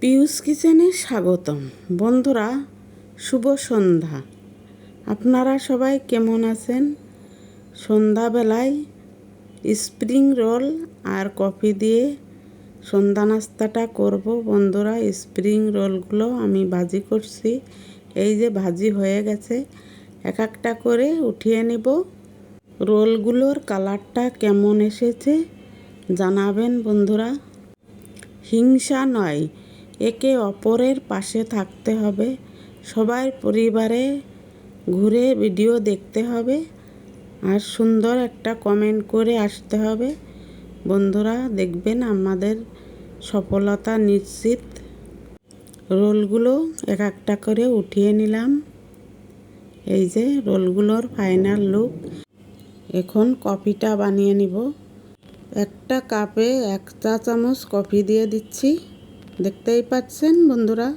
পিউস কিচেনে স্বাগতম। বন্ধুরা, শুভ সন্ধ্যা। আপনারা সবাই কেমন আছেন? সন্ধ্যাবেলায় স্প্রিং রোল আর কফি দিয়ে সন্ধ্যা নাস্তাটা করব। বন্ধুরা, স্প্রিং রোলগুলো আমি ভাজি করছি। এই যে ভাজি হয়ে গেছে, এক একটা করে উঠিয়ে নেব। রোলগুলোর কালারটা কেমন এসেছে জানাবেন বন্ধুরা। হিংসা নয়, একে অপরের পাশে থাকতে হবে। সবাই পরিবারে ঘুরে ভিডিও দেখতে হবে আর সুন্দর একটা কমেন্ট করে আসতে হবে। বন্ধুরা, দেখবেন আমাদের সফলতা নিশ্চিত। রোলগুলো এক একটা করে উঠিয়ে নিলাম। এই যে রোলগুলোর ফাইনাল লুক। এখন কফিটা বানিয়ে নিব। একটা কাপে 1 চা চামচ কফি দিয়ে দিচ্ছি। দেখতেই পাচ্ছেন বন্ধুরা।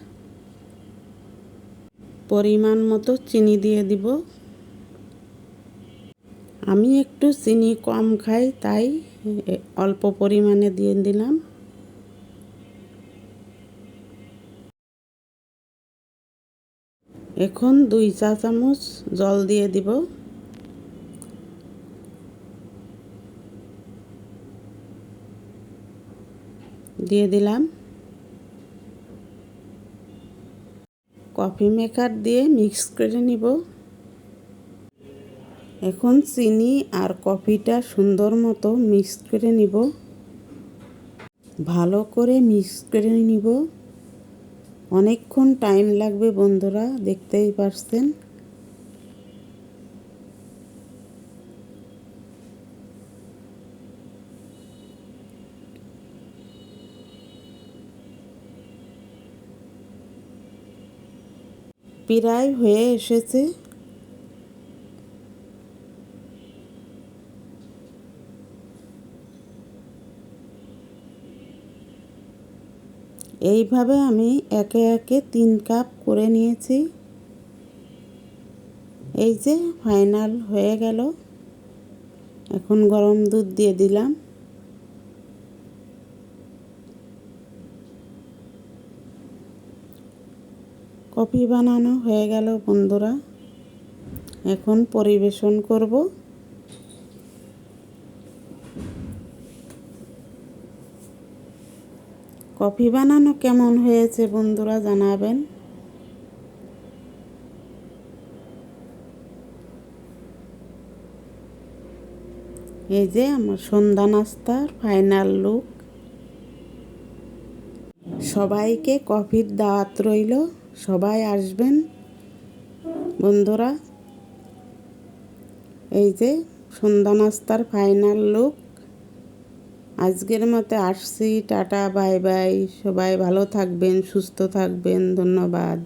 পরিমাণ মতো চিনি দিয়ে দিব। আমি একটু চিনি কম খাই, তাই অল্প পরিমাণে দিয়ে দিলাম। এখন 2 চা চামচ জল দিয়ে দিব। দিয়ে দিলাম। কফি মেকার দিয়ে মিক্স করে নিব। এখন চিনি আর কফিটা সুন্দর মতো মিক্স করে নিব। ভালো করে মিক্স করে নিব। অনেকক্ষণ টাইম লাগবে বন্ধুরা, দেখতেই পাচ্ছেন। প্রায় হয়ে এসেছে। এইভাবে আমি একে একে 3 কাপ করে নিয়েছি। এই যে ফাইনাল হয়ে গেল। এখন গরম দুধ দিয়ে দিলাম। কফি বানানো হয়ে গেল বন্ধুরা। এখন পরিবেশন করব। কফি বানানো কেমন হয়েছে বন্ধুরা জানাবেন। এই যে আমার সন্ধ্যা নাস্তার ফাইনাল লুক। সবাইকে কফির দাওয়াত রইল। সবাই আসবেন বন্ধুরা। এই যে সন্ধ্যা নাস্তার ফাইনাল লুক। আজকের মতো আসছি। Tata, bye bye. সবাই ভালো থাকবেন, সুস্থ থাকবেন। ধন্যবাদ।